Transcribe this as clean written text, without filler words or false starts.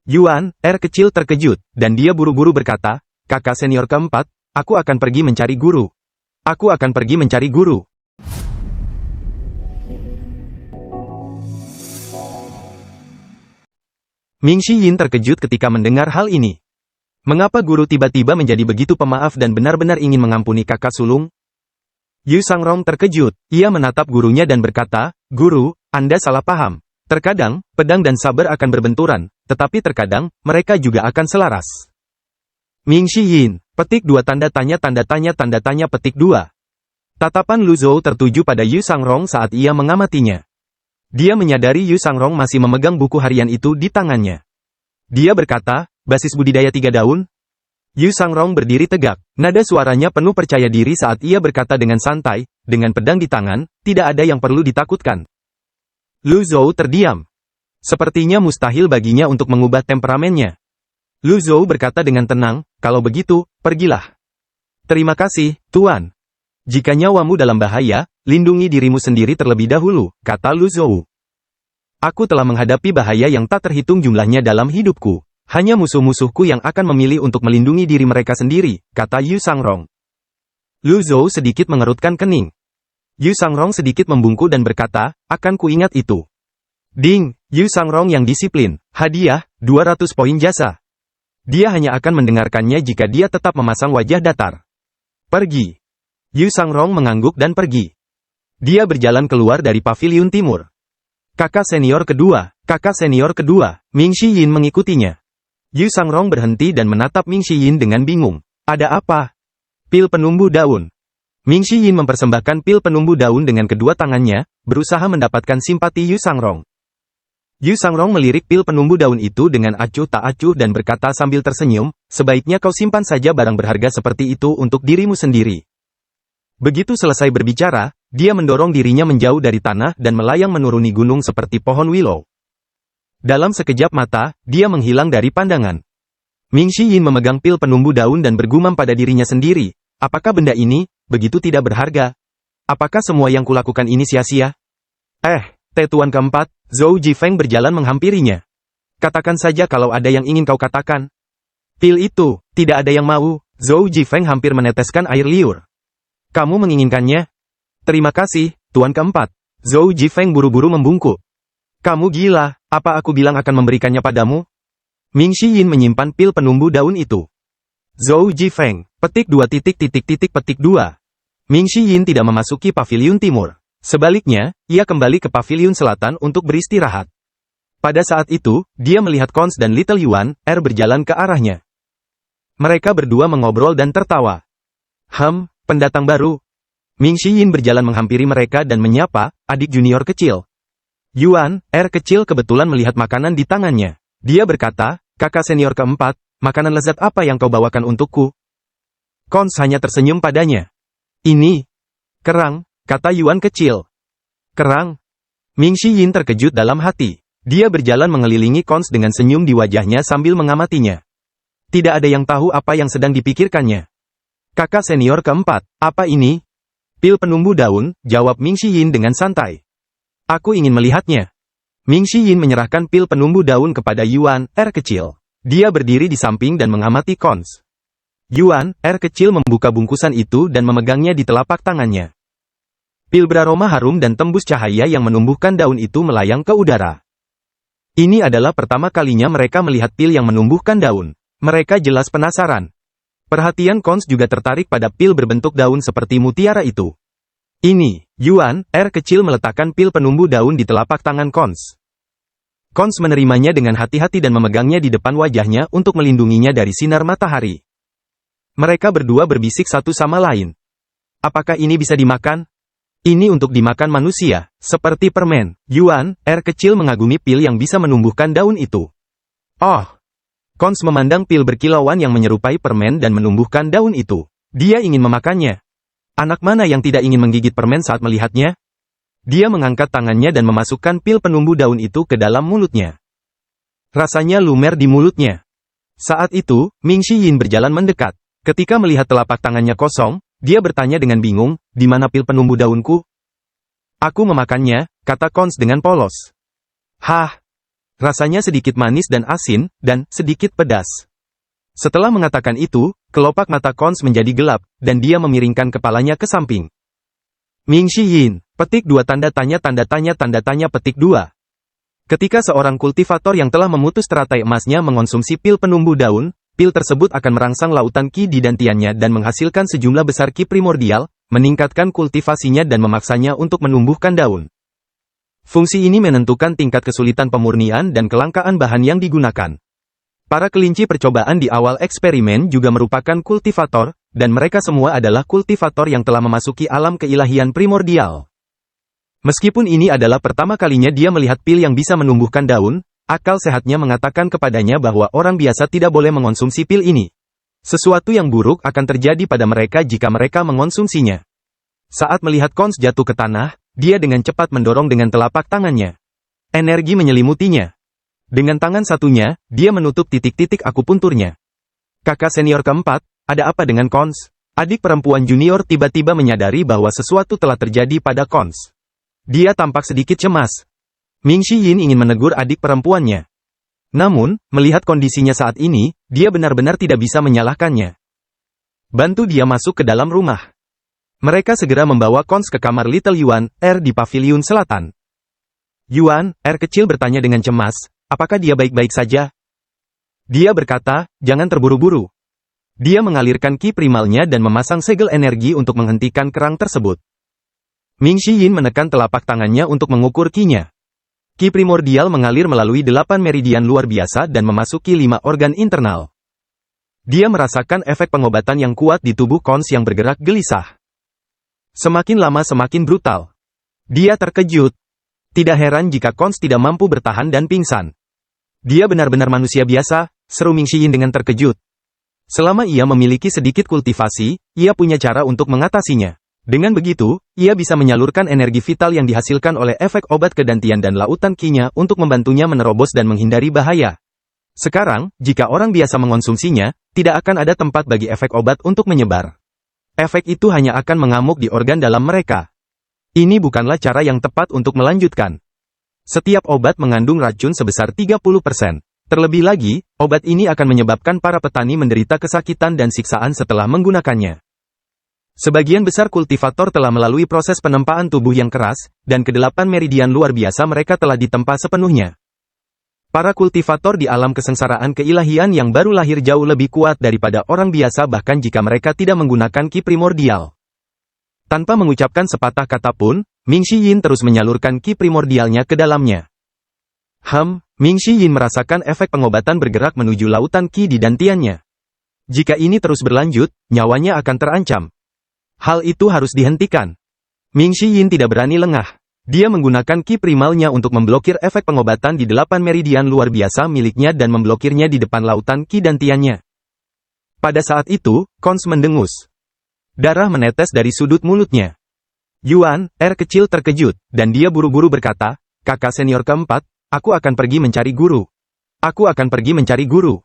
Yuan, kecil terkejut, dan dia buru-buru berkata, kakak senior keempat, aku akan pergi mencari guru. Aku akan pergi mencari guru. Ming Xiyin terkejut ketika mendengar hal ini. Mengapa guru tiba-tiba menjadi begitu pemaaf dan benar-benar ingin mengampuni kakak sulung? Yu Sangrong terkejut, ia menatap gurunya dan berkata, Guru, Anda salah paham. Terkadang, pedang dan saber akan berbenturan, tetapi terkadang, mereka juga akan selaras. Ming Xiyin, petik 2 tanda tanya petik 2. Tatapan Lu Zhou tertuju pada Yu Sangrong saat ia mengamatinya. Dia menyadari Yu Sangrong masih memegang buku harian itu di tangannya. Dia berkata, basis budidaya 3 daun? Yu Sangrong berdiri tegak, nada suaranya penuh percaya diri saat ia berkata dengan santai, dengan pedang di tangan, tidak ada yang perlu ditakutkan. Lu Zhou terdiam. Sepertinya mustahil baginya untuk mengubah temperamennya. Lu Zhou berkata dengan tenang, kalau begitu, pergilah. Terima kasih, Tuan. Jika nyawamu dalam bahaya, lindungi dirimu sendiri terlebih dahulu, kata Lu Zhou. Aku telah menghadapi bahaya yang tak terhitung jumlahnya dalam hidupku. Hanya musuh-musuhku yang akan memilih untuk melindungi diri mereka sendiri, kata Yu Sangrong. Lu Zhou sedikit mengerutkan kening. Yu Sangrong sedikit membungkuk dan berkata, akan kuingat itu. Ding, Yu Sangrong yang disiplin, hadiah, 200 poin jasa. Dia hanya akan mendengarkannya jika dia tetap memasang wajah datar. Pergi. Yu Sangrong mengangguk dan pergi. Dia berjalan keluar dari paviliun timur. Kakak senior kedua, Ming Xiyin mengikutinya. Yu Sangrong berhenti dan menatap Ming Xiyin dengan bingung. Ada apa? Pil penumbuh daun. Ming Xiyin mempersembahkan pil penumbuh daun dengan kedua tangannya, berusaha mendapatkan simpati Yu Sangrong. Yu Sangrong melirik pil penumbuh daun itu dengan acuh tak acuh dan berkata sambil tersenyum, sebaiknya kau simpan saja barang berharga seperti itu untuk dirimu sendiri. Begitu selesai berbicara, dia mendorong dirinya menjauh dari tanah dan melayang menuruni gunung seperti pohon willow. Dalam sekejap mata, dia menghilang dari pandangan. Ming Xiyin memegang pil penumbuh daun dan bergumam pada dirinya sendiri, apakah benda ini begitu tidak berharga? Apakah semua yang kulakukan ini sia-sia? Tuan keempat, Zhou Jifeng berjalan menghampirinya. Katakan saja kalau ada yang ingin kau katakan. Pil itu, tidak ada yang mau, Zhou Jifeng hampir meneteskan air liur. Kamu menginginkannya? Terima kasih, Tuan keempat. Zhou Jifeng buru-buru membungkuk. Kamu gila, apa aku bilang akan memberikannya padamu? Ming Xiyin menyimpan pil penumbuh daun itu. Zhou Jifeng, petik 2 petik 2. Ming Xiyin tidak memasuki paviliun timur. Sebaliknya, ia kembali ke paviliun selatan untuk beristirahat. Pada saat itu, dia melihat Cons dan Little Yuan, berjalan ke arahnya. Mereka berdua mengobrol dan tertawa. Pendatang baru. Ming Xiyin berjalan menghampiri mereka dan menyapa, adik junior kecil. Yuan, kecil kebetulan melihat makanan di tangannya. Dia berkata, kakak senior keempat, makanan lezat apa yang kau bawakan untukku? Cons hanya tersenyum padanya. Ini kerang, kata Yuan kecil. Kerang? Ming Xiyin terkejut dalam hati. Dia berjalan mengelilingi Cons dengan senyum di wajahnya sambil mengamatinya. Tidak ada yang tahu apa yang sedang dipikirkannya. Kakak senior keempat, apa ini? Pil penumbuh daun, jawab Ming Xiyin dengan santai. Aku ingin melihatnya. Ming Xiyin menyerahkan pil penumbuh daun kepada Yuan, kecil. Dia berdiri di samping dan mengamati Cons. Yuan, kecil membuka bungkusan itu dan memegangnya di telapak tangannya. Pil beraroma harum dan tembus cahaya yang menumbuhkan daun itu melayang ke udara. Ini adalah pertama kalinya mereka melihat pil yang menumbuhkan daun. Mereka jelas penasaran. Perhatian Cons juga tertarik pada pil berbentuk daun seperti mutiara itu. Ini, Yuan, kecil meletakkan pil penumbuh daun di telapak tangan Cons. Cons menerimanya dengan hati-hati dan memegangnya di depan wajahnya untuk melindunginya dari sinar matahari. Mereka berdua berbisik satu sama lain. Apakah ini bisa dimakan? Ini untuk dimakan manusia, seperti permen. Yuan, kecil mengagumi pil yang bisa menumbuhkan daun itu. Oh! Cons memandang pil berkilauan yang menyerupai permen dan menumbuhkan daun itu. Dia ingin memakannya. Anak mana yang tidak ingin menggigit permen saat melihatnya? Dia mengangkat tangannya dan memasukkan pil penumbuh daun itu ke dalam mulutnya. Rasanya lumer di mulutnya. Saat itu, Ming Xiyin berjalan mendekat. Ketika melihat telapak tangannya kosong, dia bertanya dengan bingung, di mana pil penumbuh daunku? Aku memakannya, kata Cons dengan polos. Hah? Rasanya sedikit manis dan asin, dan sedikit pedas. Setelah mengatakan itu, kelopak mata Cons menjadi gelap, dan dia memiringkan kepalanya ke samping. Ming Yin, petik 2 tanda tanya petik 2. Ketika seorang kultivator yang telah memutus teratai emasnya mengonsumsi pil penumbuh daun, pil tersebut akan merangsang lautan ki di dantiannya dan menghasilkan sejumlah besar ki primordial, meningkatkan kultivasinya dan memaksanya untuk menumbuhkan daun. Fungsi ini menentukan tingkat kesulitan pemurnian dan kelangkaan bahan yang digunakan. Para kelinci percobaan di awal eksperimen juga merupakan kultivator, dan mereka semua adalah kultivator yang telah memasuki alam keilahian primordial. Meskipun ini adalah pertama kalinya dia melihat pil yang bisa menumbuhkan daun, akal sehatnya mengatakan kepadanya bahwa orang biasa tidak boleh mengonsumsi pil ini. Sesuatu yang buruk akan terjadi pada mereka jika mereka mengonsumsinya. Saat melihat Cons jatuh ke tanah, dia dengan cepat mendorong dengan telapak tangannya. Energi menyelimutinya. Dengan tangan satunya, dia menutup titik-titik akupunturnya. Kakak senior keempat, ada apa dengan Cons? Adik perempuan junior tiba-tiba menyadari bahwa sesuatu telah terjadi pada Cons. Dia tampak sedikit cemas. Ming Yin ingin menegur adik perempuannya. Namun, melihat kondisinya saat ini, dia benar-benar tidak bisa menyalahkannya. Bantu dia masuk ke dalam rumah. Mereka segera membawa Cons ke kamar Little Yuan, di paviliun selatan. Yuan, kecil bertanya dengan cemas, apakah dia baik-baik saja? Dia berkata, jangan terburu-buru. Dia mengalirkan ki primalnya dan memasang segel energi untuk menghentikan kerang tersebut. Ming Yin menekan telapak tangannya untuk mengukur ki-nya. Ki primordial mengalir melalui 8 meridian luar biasa dan memasuki 5 organ internal. Dia merasakan efek pengobatan yang kuat di tubuh Cons yang bergerak gelisah. Semakin lama semakin brutal. Dia terkejut. Tidak heran jika Cons tidak mampu bertahan dan pingsan. Dia benar-benar manusia biasa, seru Ming Yin dengan terkejut. Selama ia memiliki sedikit kultivasi, ia punya cara untuk mengatasinya. Dengan begitu, ia bisa menyalurkan energi vital yang dihasilkan oleh efek obat kedantian dan lautan ki-nya untuk membantunya menerobos dan menghindari bahaya. Sekarang, jika orang biasa mengonsumsinya, tidak akan ada tempat bagi efek obat untuk menyebar. Efek itu hanya akan mengamuk di organ dalam mereka. Ini bukanlah cara yang tepat untuk melanjutkan. Setiap obat mengandung racun sebesar 30%. Terlebih lagi, obat ini akan menyebabkan para petani menderita kesakitan dan siksaan setelah menggunakannya. Sebagian besar kultivator telah melalui proses penempaan tubuh yang keras, dan ke-8 meridian luar biasa mereka telah ditempa sepenuhnya. Para kultivator di alam kesengsaraan keilahian yang baru lahir jauh lebih kuat daripada orang biasa bahkan jika mereka tidak menggunakan ki primordial. Tanpa mengucapkan sepatah kata pun, Ming Yin terus menyalurkan ki primordialnya ke dalamnya. Ming Yin merasakan efek pengobatan bergerak menuju lautan ki di dantiannya. Jika ini terus berlanjut, nyawanya akan terancam. Hal itu harus dihentikan. Ming Yin tidak berani lengah. Dia menggunakan ki primalnya untuk memblokir efek pengobatan di 8 meridian luar biasa miliknya dan memblokirnya di depan lautan ki dantiannya. Pada saat itu, Cons mendengus. Darah menetes dari sudut mulutnya. Yuan, kecil terkejut, dan dia buru-buru berkata, kakak senior keempat, aku akan pergi mencari guru. Aku akan pergi mencari guru.